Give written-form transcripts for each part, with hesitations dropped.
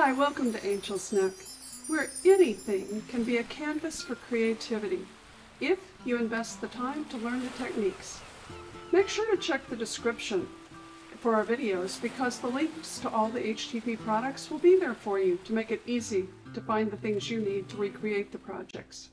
Hi, welcome to Angels Nook, where anything can be a canvas for creativity if you invest the time to learn the techniques. Make sure to check the description for our videos because the links to all the HTP products will be there for you to make it easy to find the things you need to recreate the projects.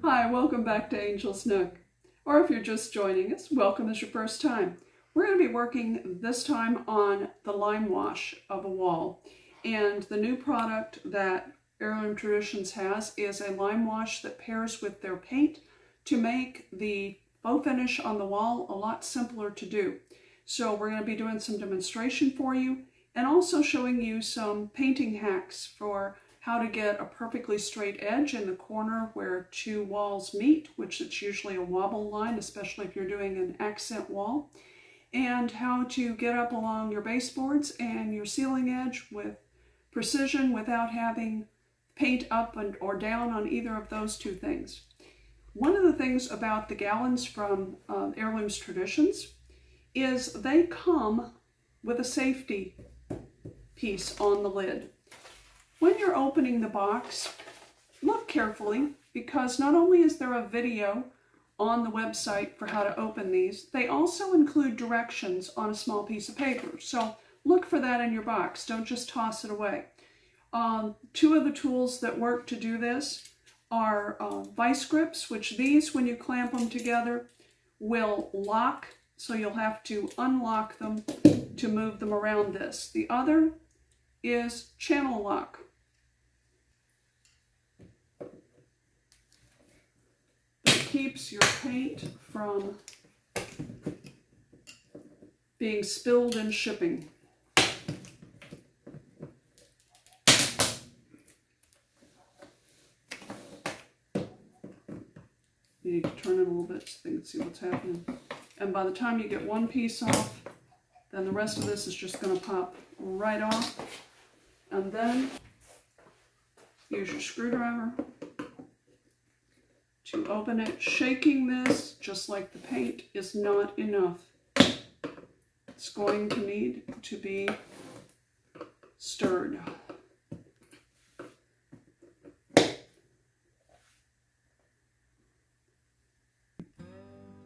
Hi, welcome back to Angels Nook. Or if you're just joining us, welcome as your first time. We're going to be working this time on the Limewash of a wall. And the new product that Heirloom Traditions has is a Limewash that pairs with their paint to make the faux finish on the wall a lot simpler to do. So we're going to be doing some demonstration for you and also showing you some painting hacks for how to get a perfectly straight edge in the corner where two walls meet, which is usually a wobble line, especially if you're doing an accent wall, and how to get up along your baseboards and your ceiling edge with precision without having paint up or down on either of those two things. One of the things about the gallons from Heirloom's Traditions is they come with a safety piece on the lid. When you're opening the box, look carefully because not only is there a video on the website for how to open these, they also include directions on a small piece of paper. So look for that in your box. Don't just toss it away. Two of the tools that work to do this are vice grips, which these, when you clamp them together, will lock. So you'll have to unlock them to move them around this. The other is channel lock. Keeps your paint from being spilled in shipping. You need to turn it a little bit so you can see what's happening. And by the time you get one piece off, then the rest of this is just going to pop right off. And then use your screwdriver to open it. Shaking this, just like the paint, is not enough. It's going to need to be stirred.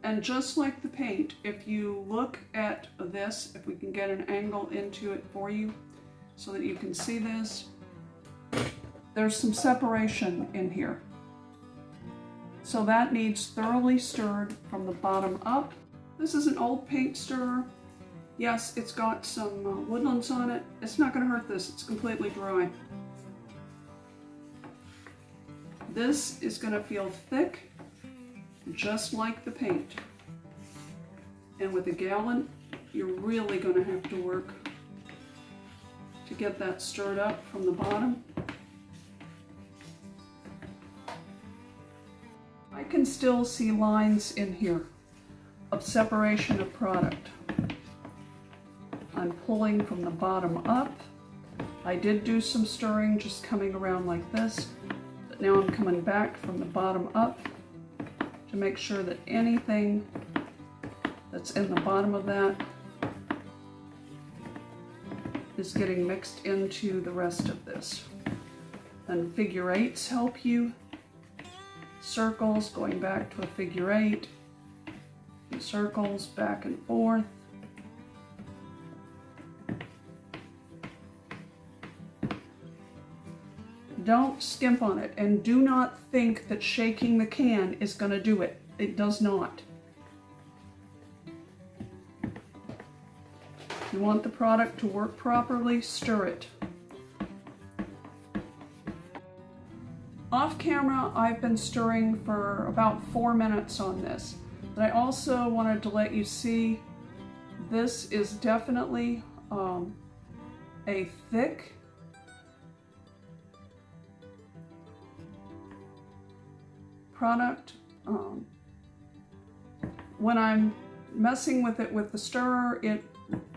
And just like the paint, if you look at this, if we can get an angle into it for you so that you can see this, there's some separation in here. So that needs thoroughly stirred from the bottom up. This is an old paint stirrer. Yes, it's got some woodlands on it. It's not going to hurt this. It's completely dry. This is going to feel thick, just like the paint. And with a gallon, you're really going to have to work to get that stirred up from the bottom. I can still see lines in here of separation of product. I'm pulling from the bottom up. I did do some stirring just coming around like this, but now I'm coming back from the bottom up to make sure that anything that's in the bottom of that is getting mixed into the rest of this. And figure eights help you. Circles, going back to a figure eight, circles back and forth. Don't skimp on it, and do not think that shaking the can is going to do it. It does not. If you want the product to work properly, stir it. Off camera, I've been stirring for about 4 minutes on this, but I also wanted to let you see this is definitely a thick product. when I'm messing with it with the stirrer, it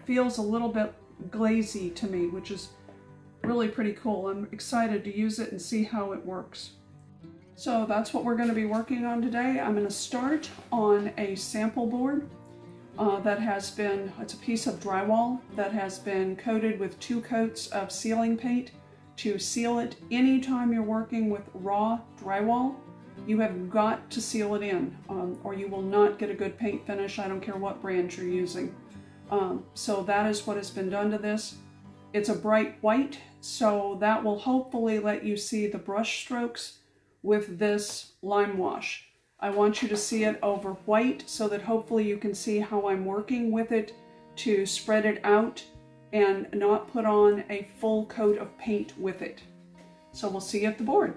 feels a little bit glazy to me, which is really pretty cool. I'm excited to use it and see how it works. So that's what we're going to be working on today. I'm going to start on a sample board that has been, it's a piece of drywall that has been coated with 2 coats of sealing paint to seal it. Anytime you're working with raw drywall, you have got to seal it in or you will not get a good paint finish. I don't care what brand you're using. So that is what has been done to this. It's a bright white, so that will hopefully let you see the brush strokes with this Limewash. I want you to see it over white so that hopefully you can see how I'm working with it to spread it out and not put on a full coat of paint with it. So we'll see you at the board.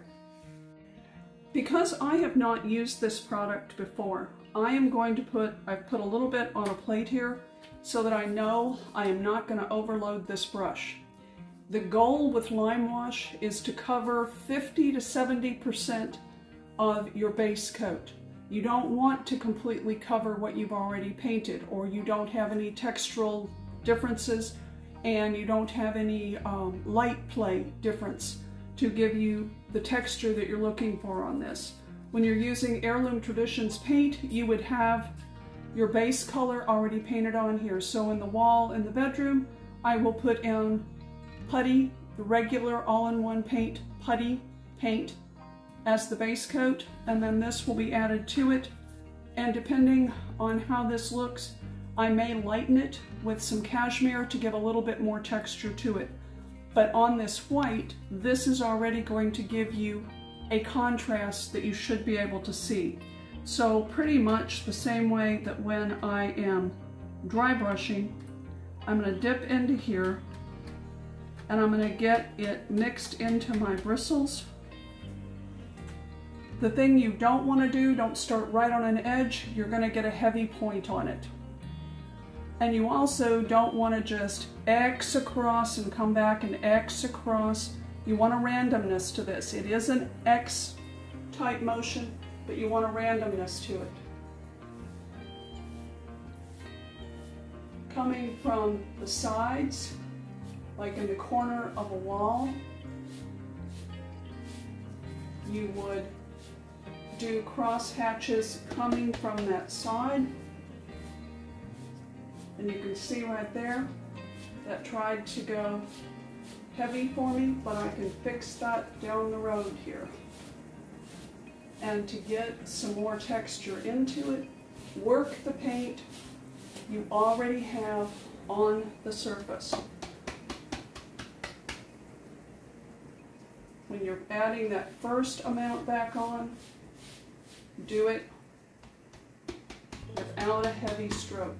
Because I have not used this product before, I've put a little bit on a plate here so that I know I am not going to overload this brush. The goal with Limewash is to cover 50 to 70% of your base coat. You don't want to completely cover what you've already painted, or you don't have any textural differences and you don't have any light play difference to give you the texture that you're looking for on this. When you're using Heirloom Traditions paint, you would have your base color already painted on here. So in the wall in the bedroom, I will put in Putty, the regular all-in-one paint, Putty paint as the base coat, and then this will be added to it. And depending on how this looks, I may lighten it with some cashmere to give a little bit more texture to it. But on this white, this is already going to give you a contrast that you should be able to see. So pretty much the same way that when I am dry brushing, I'm going to dip into here and I'm going to get it mixed into my bristles. The thing you don't want to do, don't start right on an edge, you're going to get a heavy point on it. And you also don't want to just X across and come back and X across. You want a randomness to this. It is an X type motion, but you want a randomness to it. Coming from the sides, like in the corner of a wall, you would do cross hatches coming from that side. And you can see right there, that tried to go heavy for me, but I can fix that down the road here. And to get some more texture into it, work the paint you already have on the surface. When you're adding that first amount back on, do it without a heavy stroke.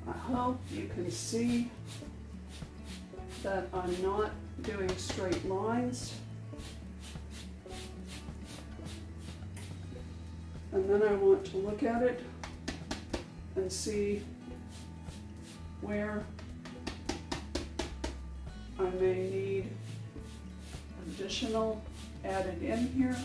I hope you can see that I'm not doing straight lines. And then I want to look at it and see where I may need additional added in here.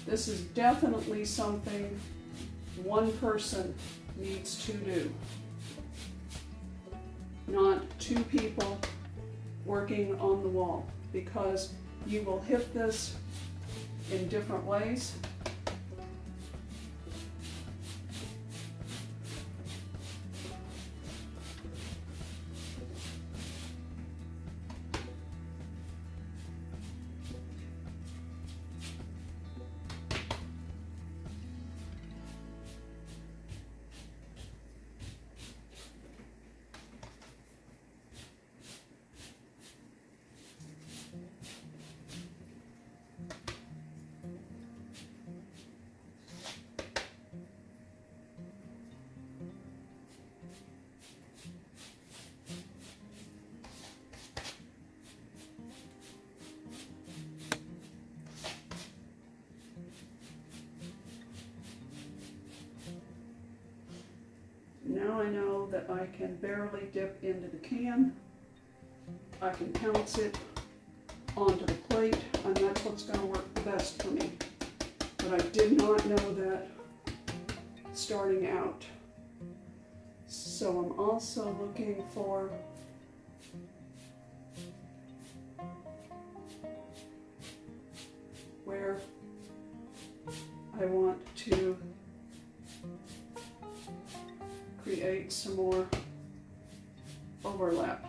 This is definitely something one person needs to do, not two people working on the wall, because you will hit this in different ways. Now I know that I can barely dip into the can. I can pounce it onto the plate, and that's what's going to work the best for me. But I did not know that starting out. So I'm also looking for where I want to create some more overlap.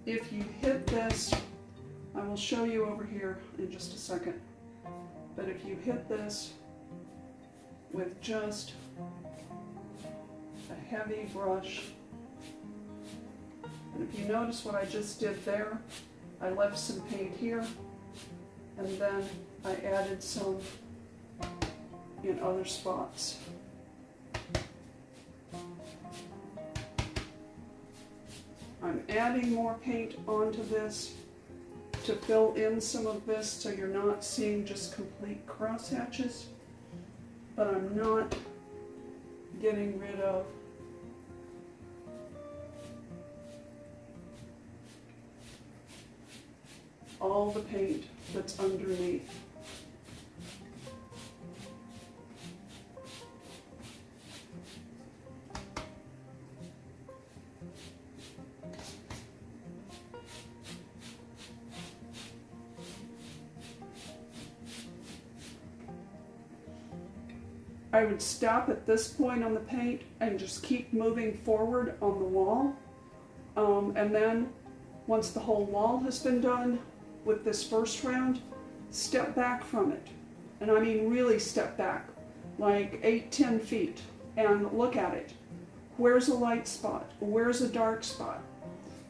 If you hit this, I will show you over here in just a second, but if you hit this with just a heavy brush, and if you notice what I just did there, I left some paint here, and then I added some in other spots. I'm adding more paint onto this to fill in some of this so you're not seeing just complete crosshatches, but I'm not getting rid of all the paint that's underneath. I would stop at this point on the paint and just keep moving forward on the wall. And then once the whole wall has been done with this first round, step back from it. And I mean really step back, like 8-10 feet, and look at it. Where's a light spot? Where's a dark spot?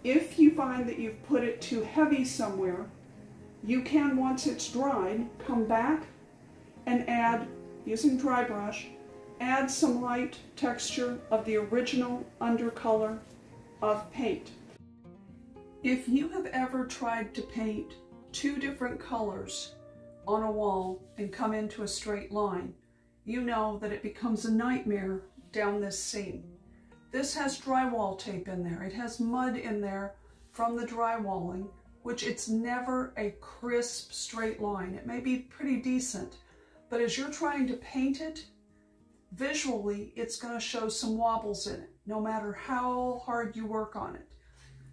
If you find that you've put it too heavy somewhere, you can, once it's dried, come back and add, using dry brush, add some light texture of the original undercolor of paint. If you have ever tried to paint two different colors on a wall and come into a straight line, you know that it becomes a nightmare down this seam. This has drywall tape in there. It has mud in there from the drywalling, which it's never a crisp straight line. It may be pretty decent, but as you're trying to paint it, visually it's going to show some wobbles in it, no matter how hard you work on it.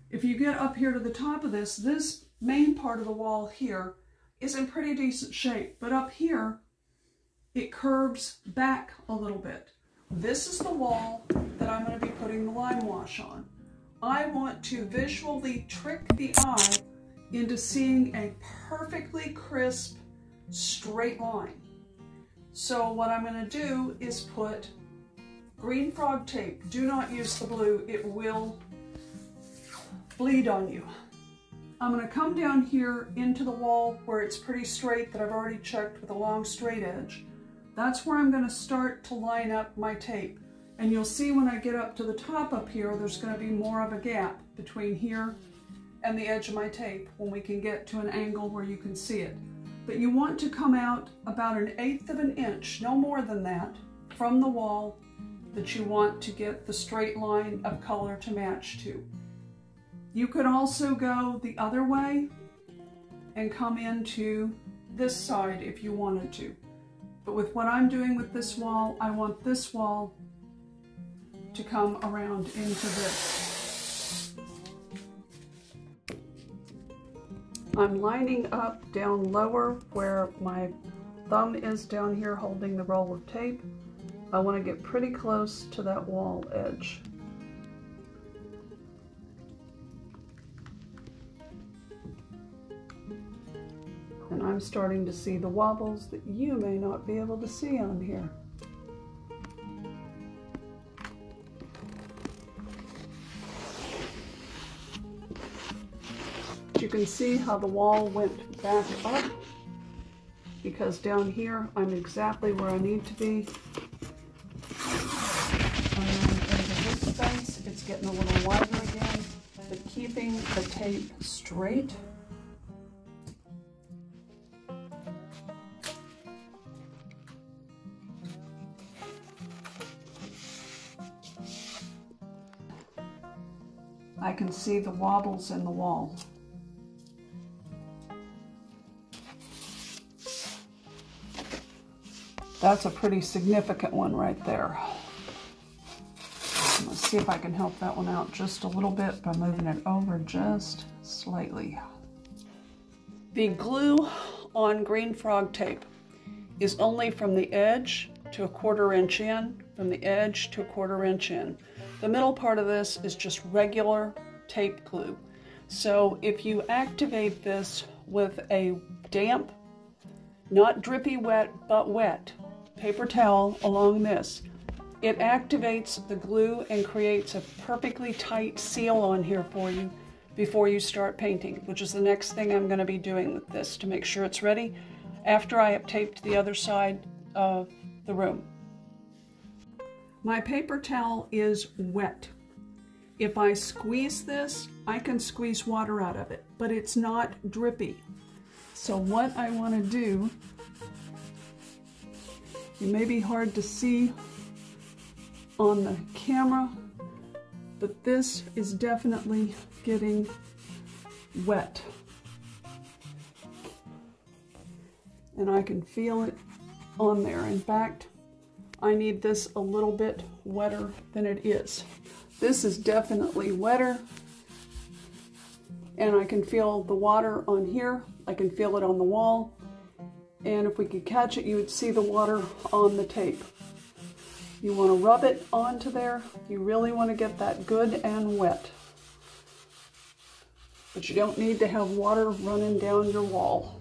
If you get up here to the top of this, this main part of the wall here is in pretty decent shape, but up here it curves back a little bit. This is the wall that I'm going to be putting the Limewash on. I want to visually trick the eye into seeing a perfectly crisp straight line. So what I'm going to do is put green frog tape. Do not use the blue, it will bleed on you. I'm going to come down here into the wall where it's pretty straight, that I've already checked with a long straight edge. That's where I'm going to start to line up my tape. And you'll see when I get up to the top up here, there's going to be more of a gap between here and the edge of my tape when we can get to an angle where you can see it. But you want to come out about 1/8 of an inch, no more than that, from the wall that you want to get the straight line of color to match to. You could also go the other way and come into this side if you wanted to. But with what I'm doing with this wall, I want this wall to come around into this. I'm lining up down lower where my thumb is down here holding the roll of tape. I want to get pretty close to that wall edge. And I'm starting to see the wobbles that you may not be able to see on here. You can see how the wall went back up, because down here I'm exactly where I need to be. And into this space, it's getting a little wider again, but keeping the tape straight. I can see the wobbles in the wall. That's a pretty significant one right there. Let's see if I can help that one out just a little bit by moving it over just slightly. The glue on green frog tape is only from the edge to a 1/4 inch in, from the edge to a 1/4 inch in. The middle part of this is just regular tape glue. So if you activate this with a damp, not drippy wet, but wet paper towel along this, it activates the glue and creates a perfectly tight seal on here for you before you start painting, which is the next thing I'm going to be doing with this to make sure it's ready after I have taped the other side of the room. My paper towel is wet. If I squeeze this, I can squeeze water out of it, but it's not drippy. So what I want to do, it may be hard to see on the camera, but this is definitely getting wet. And I can feel it on there. In fact, I need this a little bit wetter than it is. This is definitely wetter, and I can feel the water on here. I can feel it on the wall, and if we could catch it, you would see the water on the tape. You want to rub it onto there. You really want to get that good and wet, but you don't need to have water running down your wall.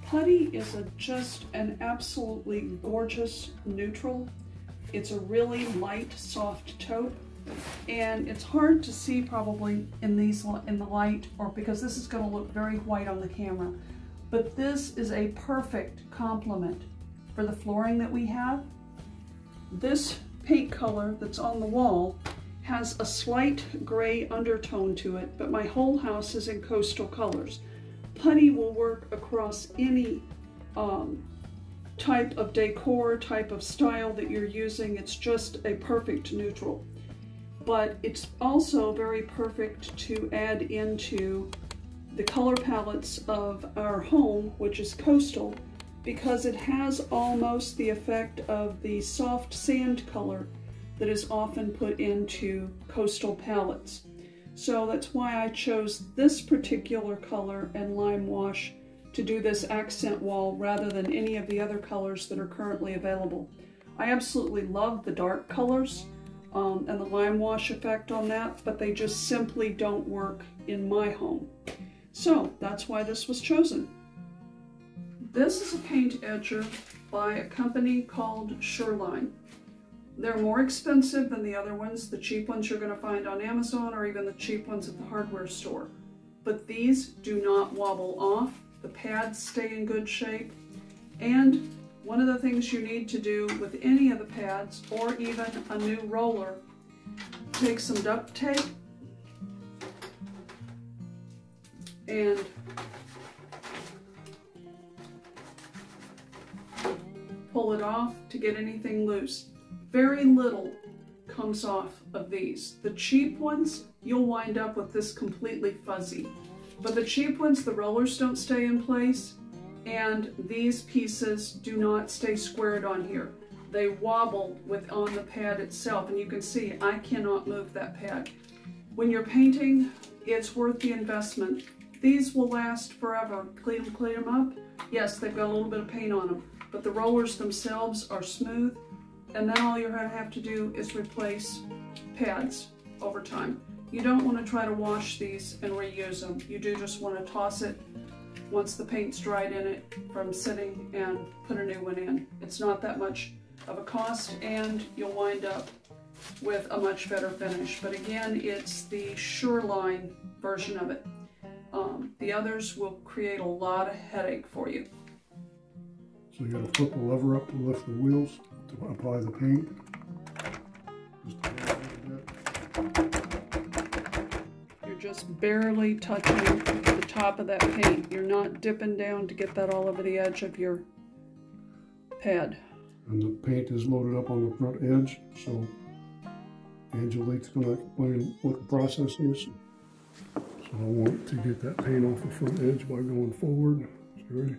Putty is just an absolutely gorgeous neutral. It's a really light, soft taupe, and it's hard to see probably in the light, or because this is going to look very white on the camera. But this is a perfect complement for the flooring that we have. This paint color that's on the wall has a slight gray undertone to it, but my whole house is in coastal colors. Putty will work across any type of decor, type of style that you're using. It's just a perfect neutral. But it's also very perfect to add into the color palettes of our home, which is coastal, because it has almost the effect of the soft sand color that is often put into coastal palettes. So that's why I chose this particular color and Limewash to do this accent wall rather than any of the other colors that are currently available. I absolutely love the dark colors and the Limewash effect on that, but they just simply don't work in my home. So that's why this was chosen. This is a paint etcher by a company called Shur. They're more expensive than the other ones. The cheap ones you're going to find on Amazon or even the cheap ones at the hardware store. But these do not wobble off. The pads stay in good shape. And one of the things you need to do with any of the pads or even a new roller, take some duct tape and pull it off to get anything loose. Very little comes off of these. The cheap ones, you'll wind up with this completely fuzzy. But the cheap ones, the rollers don't stay in place, and these pieces do not stay squared on here. They wobble on the pad itself, and you can see I cannot move that pad. When you're painting, it's worth the investment. These will last forever. Clean them up. Yes, they've got a little bit of paint on them, but the rollers themselves are smooth, and then all you're going to have to do is replace pads over time. You don't want to try to wash these and reuse them. You do just want to toss it once the paint's dried in it from sitting and put a new one in. It's not that much of a cost, and you'll wind up with a much better finish. But again, it's the Shur line version of it. The others will create a lot of headache for you. So you got to flip the lever up to lift the wheels to apply the paint. Just a little bit. You're just barely touching the top of that paint. You're not dipping down to get that all over the edge of your pad. And the paint is loaded up on the front edge, so Angelique's going to explain what the process is. So I want to get that paint off the front edge by going forward. You ready?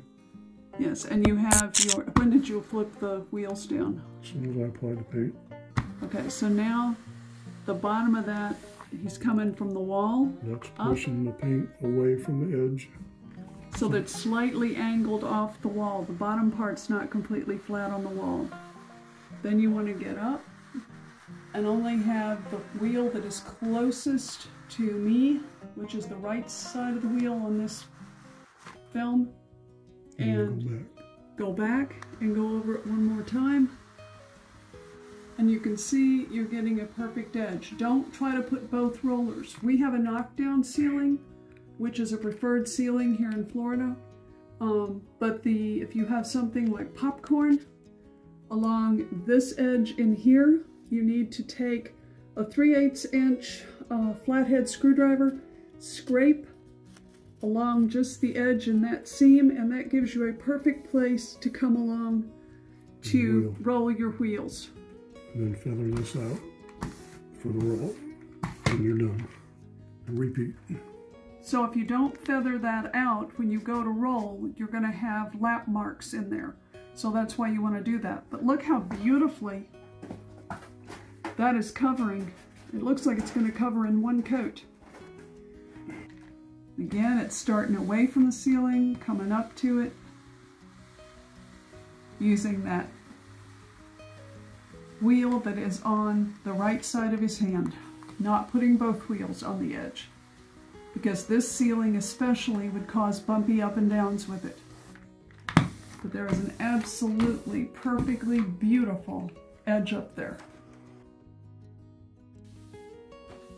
Yes, and you have your, when did you flip the wheels down? As soon as I apply the paint. Okay, so now the bottom of that, he's coming from the wall. That's pushing the paint away from the edge. So that's slightly angled off the wall. The bottom part's not completely flat on the wall. Then you want to get up and only have the wheel that is closest to me, which is the right side of the wheel on this film, and go back and go over it one more time. And you can see you're getting a perfect edge. Don't try to put both rollers. We have a knockdown ceiling, which is a preferred ceiling here in Florida. But if you have something like popcorn, along this edge in here, you need to take a 3/8 inch flathead screwdriver, scrape along just the edge in that seam, and that gives you a perfect place to come along to roll your wheels. And then feather this out for the roll, and you're done. And repeat. So if you don't feather that out, when you go to roll, you're going to have lap marks in there. So that's why you want to do that. But look how beautifully that is covering. It looks like it's going to cover in one coat. Again, it's starting away from the ceiling, coming up to it, using that wheel that is on the right side of his hand, not putting both wheels on the edge, because this ceiling especially would cause bumpy up and downs with it. But there is an absolutely perfectly beautiful edge up there.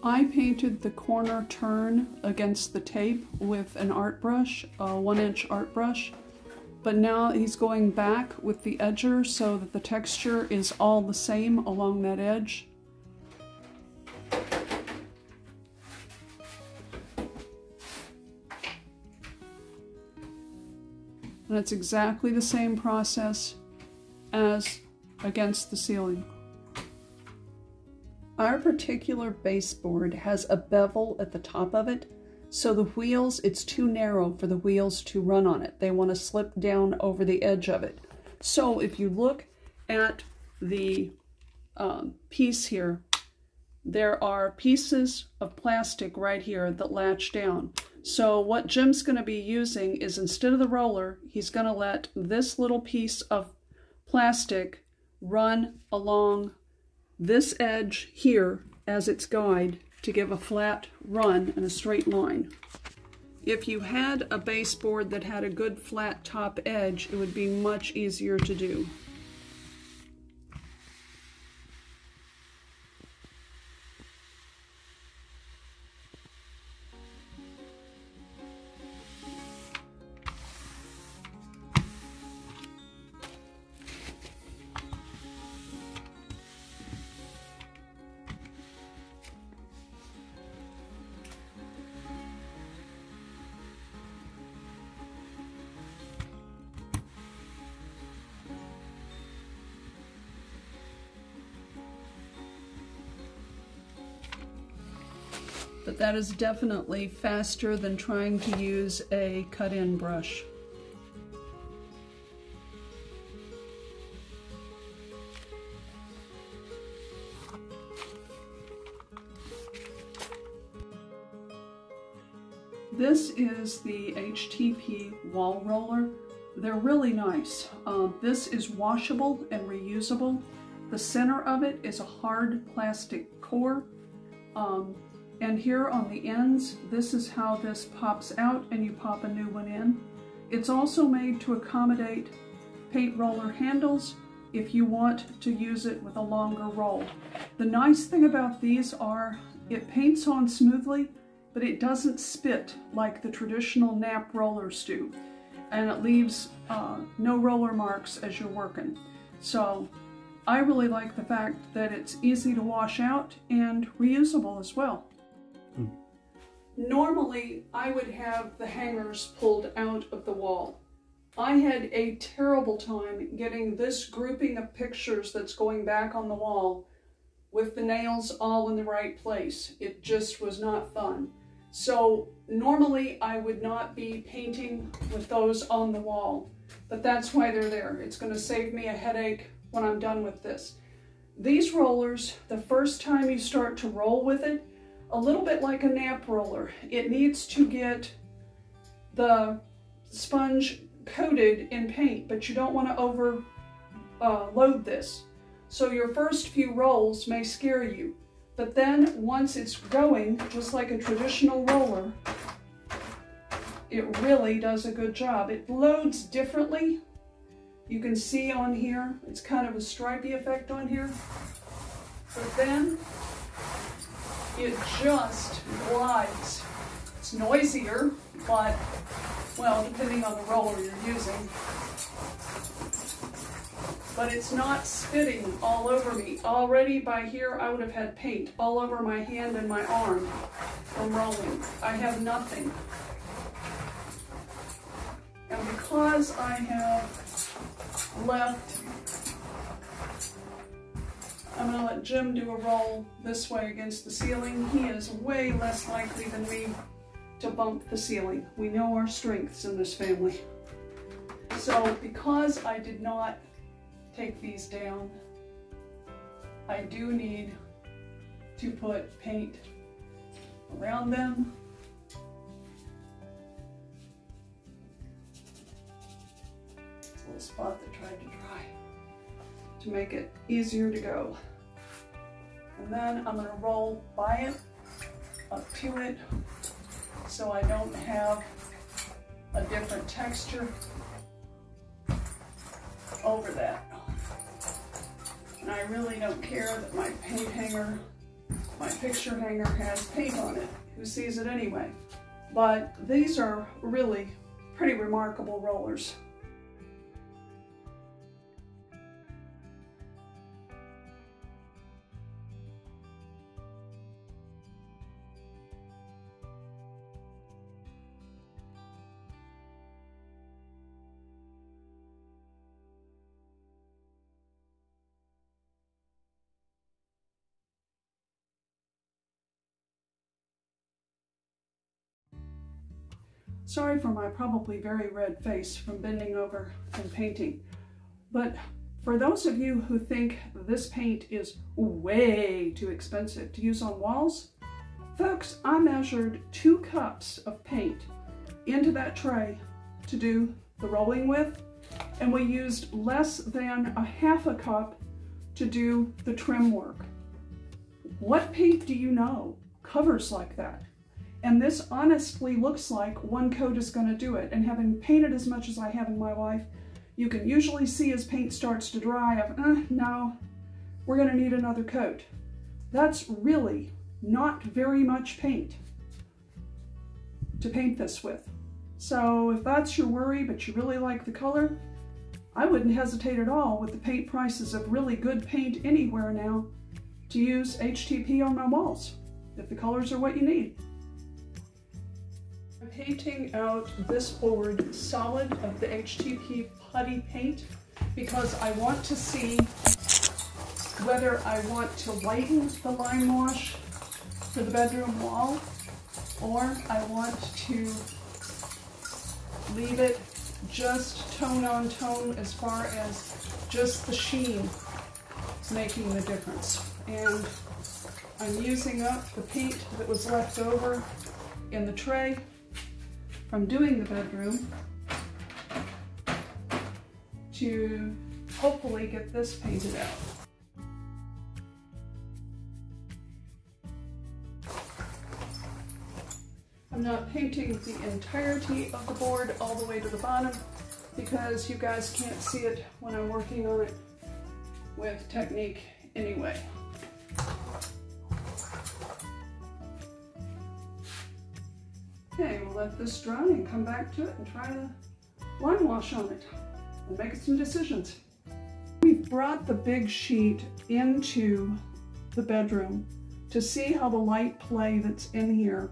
I painted the corner turn against the tape with an art brush, a 1-inch art brush, but now he's going back with the edger so that the texture is all the same along that edge. And it's exactly the same process as against the ceiling. Our particular baseboard has a bevel at the top of it, so the wheels, it's too narrow for the wheels to run on it. They want to slip down over the edge of it. So if you look at the piece here, there are pieces of plastic right here that latch down. So what Jim's going to be using is, instead of the roller, he's going to let this little piece of plastic run along this edge here as its guide to give a flat run and a straight line. If you had a baseboard that had a good flat top edge, it would be much easier to do. but that is definitely faster than trying to use a cut-in brush. This is the HTP wall roller. They're really nice. This is washable and reusable. The center of it is a hard plastic core. And here on the ends, this is how this pops out and you pop a new one in. It's also made to accommodate paint roller handles if you want to use it with a longer roll. The nice thing about these are it paints on smoothly, but it doesn't spit like the traditional nap rollers do. And it leaves no roller marks as you're working. So I really like the fact that it's easy to wash out and reusable as well. Normally, I would have the hangers pulled out of the wall. I had a terrible time getting this grouping of pictures that's going back on the wall with the nails all in the right place. It just was not fun. So normally I would not be painting with those on the wall, but that's why they're there. It's going to save me a headache when I'm done with this. These rollers, the first time you start to roll with it, a little bit like a nap roller, it needs to get the sponge coated in paint, but you don't want to overload this. So your first few rolls may scare you, but then once it's going, just like a traditional roller, it really does a good job. It loads differently. You can see on here, it's kind of a stripy effect on here, but then it just glides. It's noisier, but, well, depending on the roller you're using, but it's not spitting all over me. Already by here, I would have had paint all over my hand and my arm from rolling. I have nothing. And because I have left, I'm going to let Jim do a roll this way against the ceiling. He is way less likely than me to bump the ceiling. We know our strengths in this family. So because I did not take these down, I do need to put paint around them. It's a little spot that tried to dry to make it easier to go. And then I'm going to roll by it, up to it, so I don't have a different texture over that. And I really don't care that my paint hanger, my picture hanger has paint on it. Who sees it anyway? But these are really pretty remarkable rollers. Sorry for my probably very red face from bending over and painting, but for those of you who think this paint is way too expensive to use on walls, folks, I measured 2 cups of paint into that tray to do the rolling with, and we used less than a ½ cup to do the trim work. What paint do you know covers like that? And this honestly looks like 1 coat is going to do it. And having painted as much as I have in my life, you can usually see as paint starts to dry, no, we're going to need another coat. That's really not very much paint to paint this with. So if that's your worry, but you really like the color, I wouldn't hesitate at all with the paint prices of really good paint anywhere now to use HTP on my walls, if the colors are what you need. I'm painting out this board solid of the HTP Putty paint because I want to see whether I want to lighten the Limewash for the bedroom wall or I want to leave it just tone on tone as far as just the sheen is making the difference. And I'm using up the paint that was left over in the tray from doing the bedroom to hopefully get this painted out. I'm not painting the entirety of the board all the way to the bottom because you guys can't see it when I'm working on it with technique anyway. Okay, we'll let this dry and come back to it and try to lime wash on it and make some decisions. We've brought the big sheet into the bedroom to see how the light play that's in here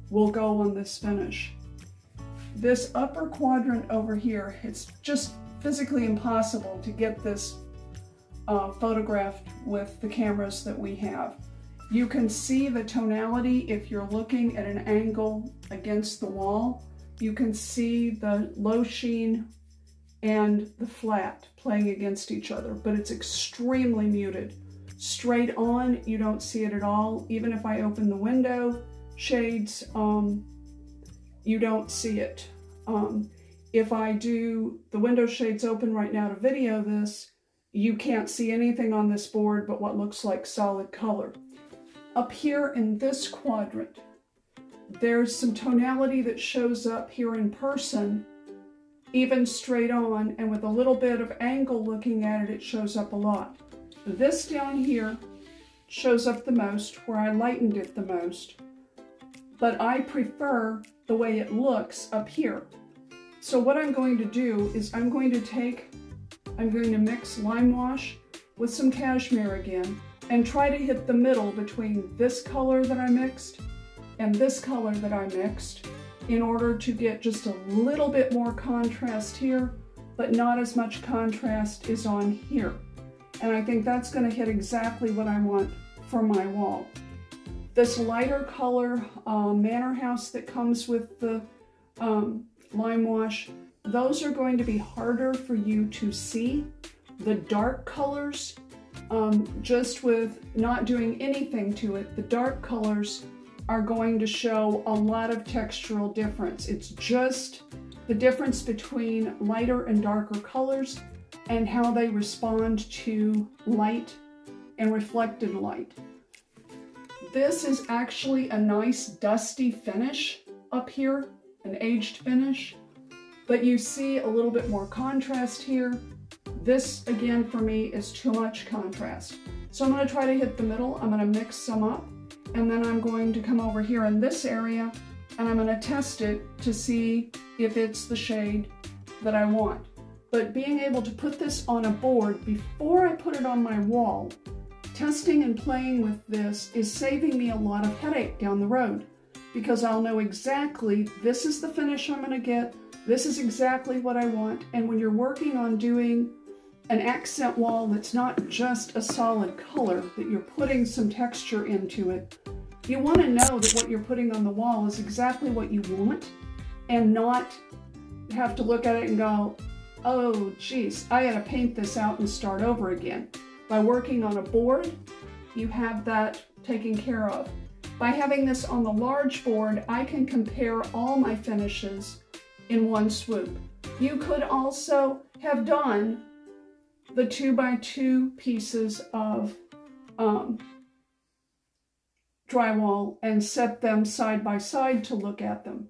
will go on this finish. This upper quadrant over here, it's just physically impossible to get this photographed with the cameras that we have. You can see the tonality if you're looking at an angle against the wall. You can see the low sheen and the flat playing against each other, but it's extremely muted. Straight on, you don't see it at all. Even if I open the window shades, you don't see it. If I do the window shades open right now to video this, you can't see anything on this board but what looks like solid color. Up here in this quadrant, there's some tonality that shows up here in person, even straight on, and with a little bit of angle looking at it, it shows up a lot. This down here shows up the most, where I lightened it the most, but I prefer the way it looks up here. So what I'm going to do is I'm going to mix Limewash with some cashmere again and try to hit the middle between this color that I mixed and this color that I mixed in order to get just a little bit more contrast here, but not as much contrast is on here. And I think that's going to hit exactly what I want for my wall. This lighter color manor house that comes with the Limewash, those are going to be harder for you to see. The dark colors, just with not doing anything to it, the dark colors are going to show a lot of textural difference. It's just the difference between lighter and darker colors and how they respond to light and reflected light. This is actually a nice dusty finish up here, an aged finish, but you see a little bit more contrast here. This, again, for me, is too much contrast. So I'm going to try to hit the middle. I'm going to mix some up, and then I'm going to come over here in this area, and I'm going to test it to see if it's the shade that I want. But being able to put this on a board before I put it on my wall, testing and playing with this is saving me a lot of headache down the road, because I'll know exactly this is the finish I'm going to get, this is exactly what I want. And when you're working on doing an accent wall that's not just a solid color, that you're putting some texture into it, you want to know that what you're putting on the wall is exactly what you want and not have to look at it and go, oh geez, I gotta paint this out and start over again. By working on a board, you have that taken care of. By having this on the large board, I can compare all my finishes in one swoop. You could also have done the 2x2 pieces of drywall and set them side by side to look at them.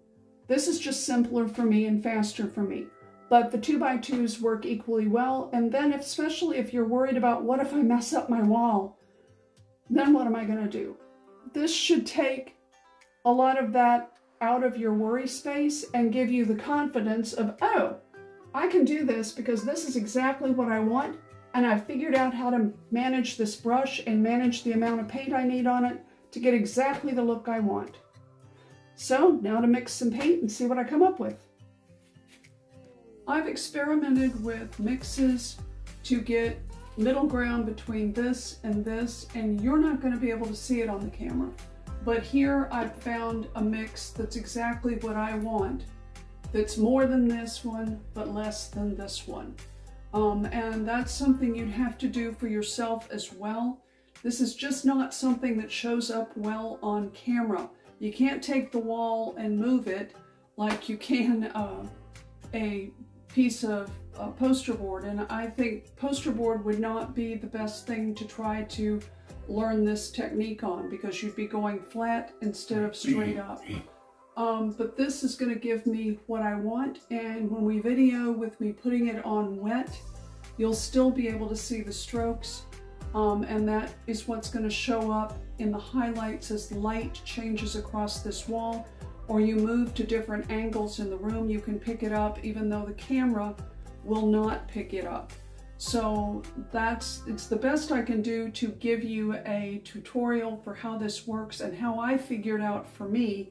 This is just simpler for me and faster for me. But the 2x2s work equally well, and then especially if you're worried about what if I mess up my wall, then what am I going to do? This should take a lot of that out of your worry space and give you the confidence of, oh, I can do this because this is exactly what I want, and I've figured out how to manage this brush and manage the amount of paint I need on it to get exactly the look I want. So now to mix some paint and see what I come up with. I've experimented with mixes to get middle ground between this, and you're not going to be able to see it on the camera. But here I've found a mix that's exactly what I want. That's more than this one, but less than this one. And that's something you'd have to do for yourself as well. This is just not something that shows up well on camera. You can't take the wall and move it like you can a piece of poster board. And I think poster board would not be the best thing to try to learn this technique on, because you'd be going flat instead of straight up. But this is going to give me what I want, and when we video with me putting it on wet, you'll still be able to see the strokes, and that is what's going to show up in the highlights as light changes across this wall, or you move to different angles in the room. You can pick it up even though the camera will not pick it up. So it's the best I can do to give you a tutorial for how this works and how I figured out for me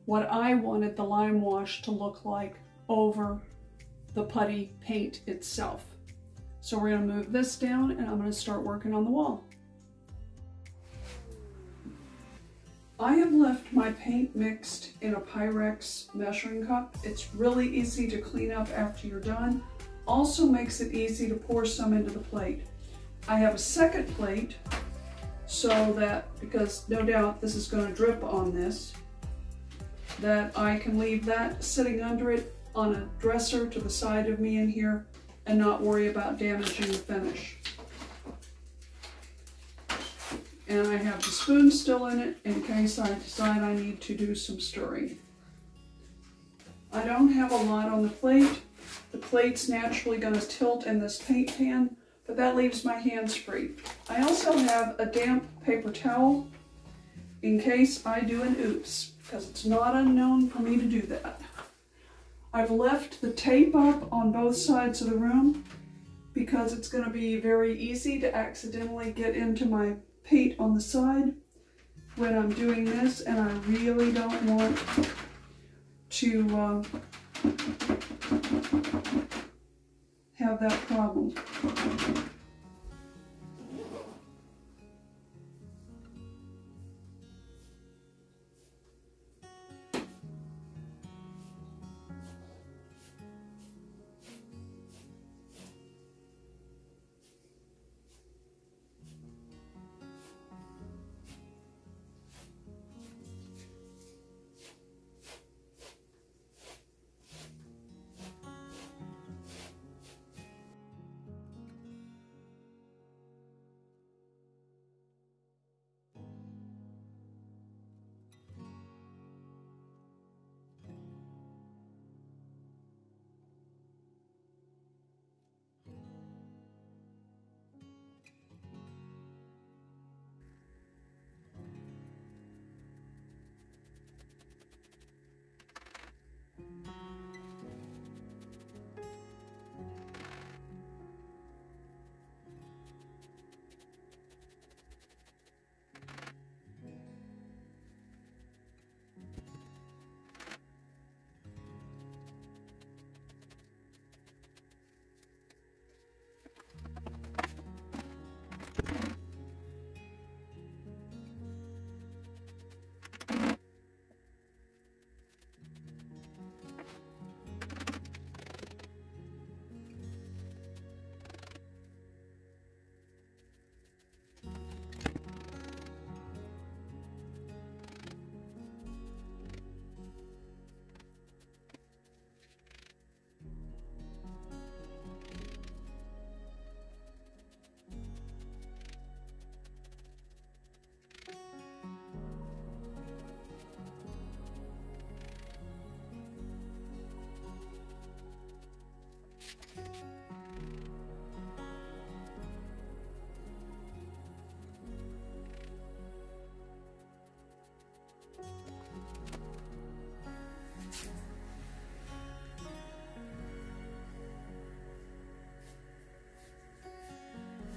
what I wanted the Limewash to look like over the putty paint itself. So we're going to move this down and I'm going to start working on the wall. I have left my paint mixed in a Pyrex measuring cup. It's really easy to clean up after you're done. Also makes it easy to pour some into the plate. I have a second plate so that, because no doubt this is going to drip on this, that I can leave that sitting under it on a dresser to the side of me in here and not worry about damaging the finish. And I have the spoon still in it in case I decide I need to do some stirring. I don't have a lot on the plate. The plate's naturally going to tilt in this paint pan, but that leaves my hands free. I also have a damp paper towel in case I do an oops, because it's not unknown for me to do that. I've left the tape up on both sides of the room because it's going to be very easy to accidentally get into my paint on the side when I'm doing this, and I really don't want to have that problem.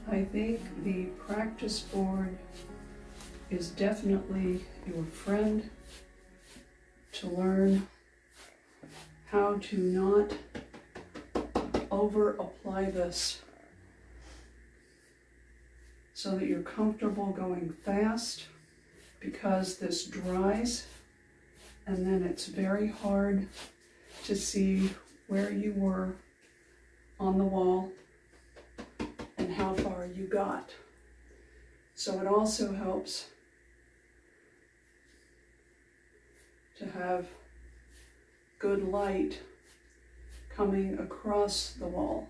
I think the practice board is definitely your friend to learn how to not over apply this so that you're comfortable going fast, because this dries and then it's very hard to see where you were on the wall and how far you got. So it also helps to have good light coming across the wall.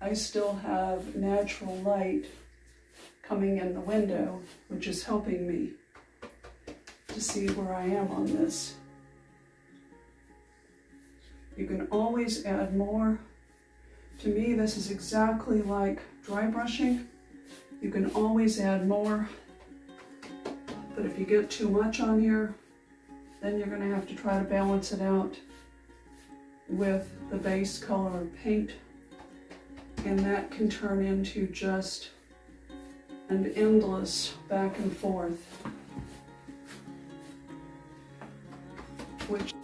I still have natural light coming in the window, which is helping me to see where I am on this. You can always add more. To me, this is exactly like dry brushing. You can always add more, but if you get too much on here, then you're going to have to try to balance it out with the base color of paint, and that can turn into just an endless back and forth, which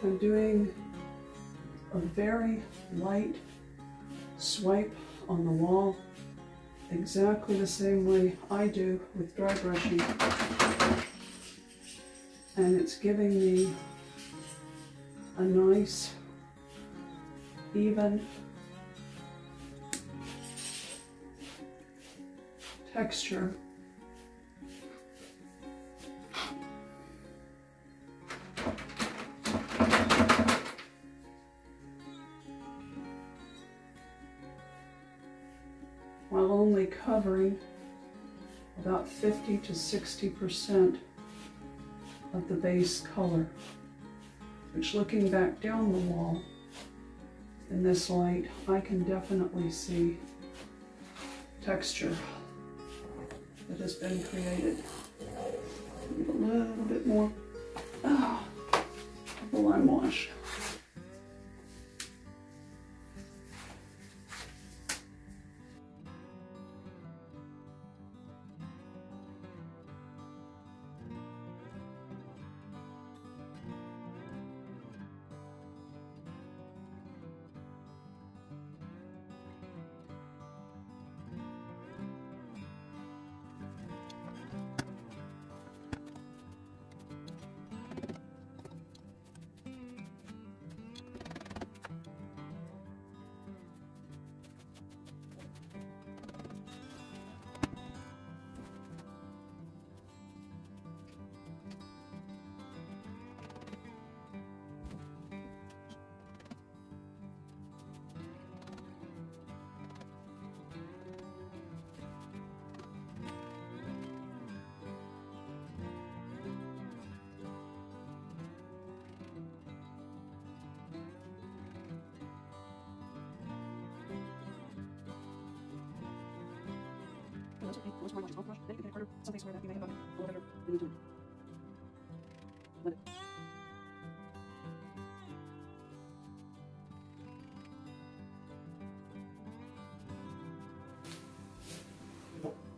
I'm doing a very light swipe on the wall, exactly the same way I do with dry brushing. And it's giving me a nice, even texture. While only covering about 50 to 60% of the base color, which, looking back down the wall in this light, I can definitely see texture that has been created. Give a little bit more of the Limewash.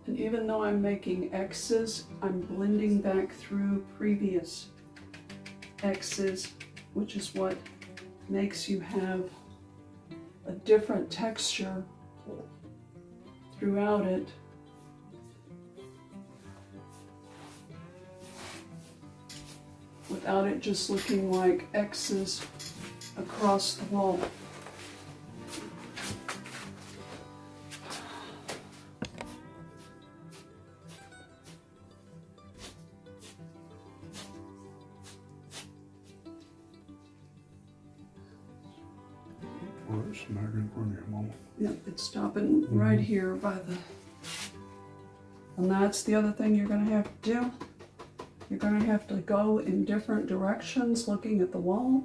And even though I'm making X's, I'm blending back through previous X's, which is what makes you have a different texture throughout it. Without it just looking like X's across the wall. Smack in front of you, Mama. Yep, it's stopping right here by the... And that's the other thing you're going to have to do. You're going to have to go in different directions looking at the wall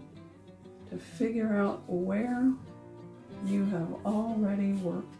to figure out where you have already worked.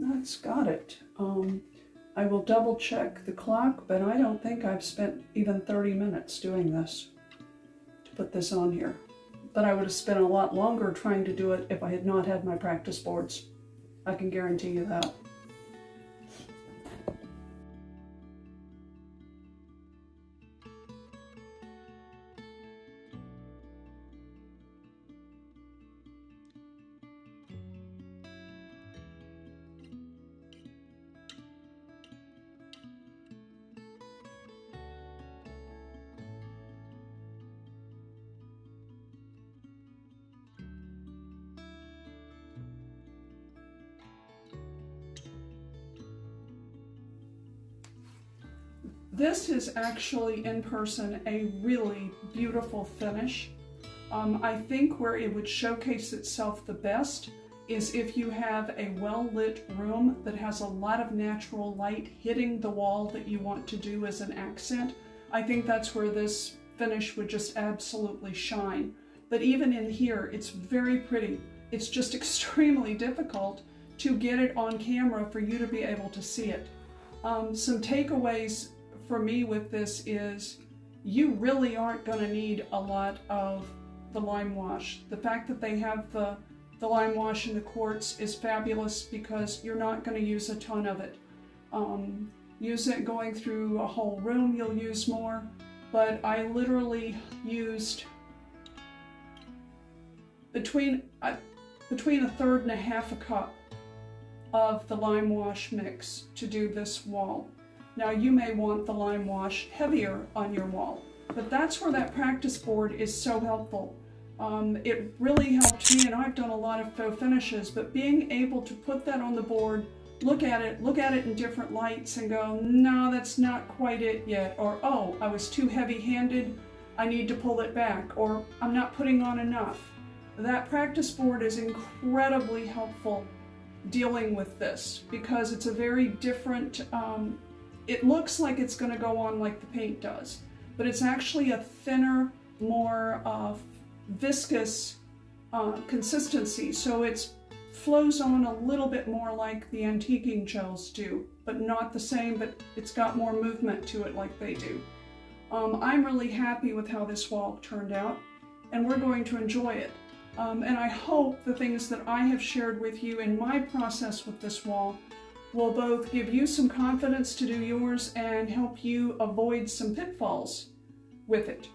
That's got it. I will double check the clock, but I don't think I've spent even 30 minutes doing this to put this on here. But I would have spent a lot longer trying to do it if I had not had my practice boards. I can guarantee you that. This is actually, in person, a really beautiful finish. I think where it would showcase itself the best is if you have a well-lit room that has a lot of natural light hitting the wall that you want to do as an accent. I think that's where this finish would just absolutely shine. But even in here, it's very pretty. It's just extremely difficult to get it on camera for you to be able to see it. Some takeaways for me with this is you really aren't going to need a lot of the Limewash. The fact that they have the Limewash in the quartz is fabulous because you're not going to use a ton of it. Use it going through a whole room, you'll use more, but I literally used between a third and a half a cup of the Limewash mix to do this wall. Now you may want the Limewash heavier on your wall, but that's where that practice board is so helpful. It really helped me, and I've done a lot of faux finishes, but being able to put that on the board, look at it in different lights and go, no, that's not quite it yet, or oh, I was too heavy-handed, I need to pull it back, or I'm not putting on enough. That practice board is incredibly helpful dealing with this because it's a very different, it looks like it's going to go on like the paint does, but it's actually a thinner, more viscous consistency, so it flows on a little bit more like the antiquing gels do, but not the same, but it's got more movement to it like they do. I'm really happy with how this wall turned out, and we're going to enjoy it. And I hope the things that I have shared with you in my process with this wall will both give you some confidence to do yours and help you avoid some pitfalls with it.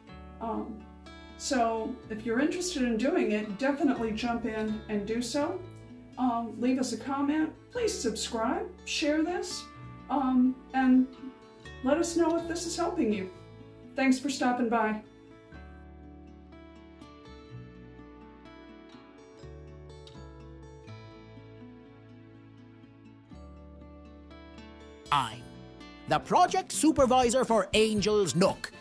So if you're interested in doing it, definitely jump in and do so. Leave us a comment, please subscribe, share this, and let us know if this is helping you. Thanks for stopping by. I'm the project supervisor for Angels Nook.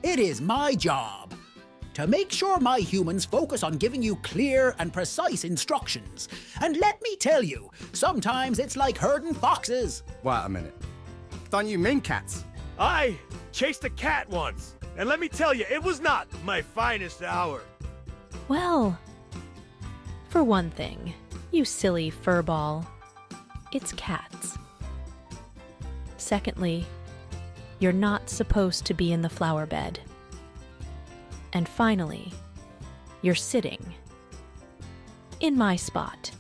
It is my job to make sure my humans focus on giving you clear and precise instructions. And let me tell you, sometimes it's like herding foxes. Wait a minute. Don't you mean cats? I chased a cat once, and let me tell you, it was not my finest hour. Well, for one thing, you silly furball, it's cats. Secondly, you're not supposed to be in the flower bed. And finally, You're sitting in my spot.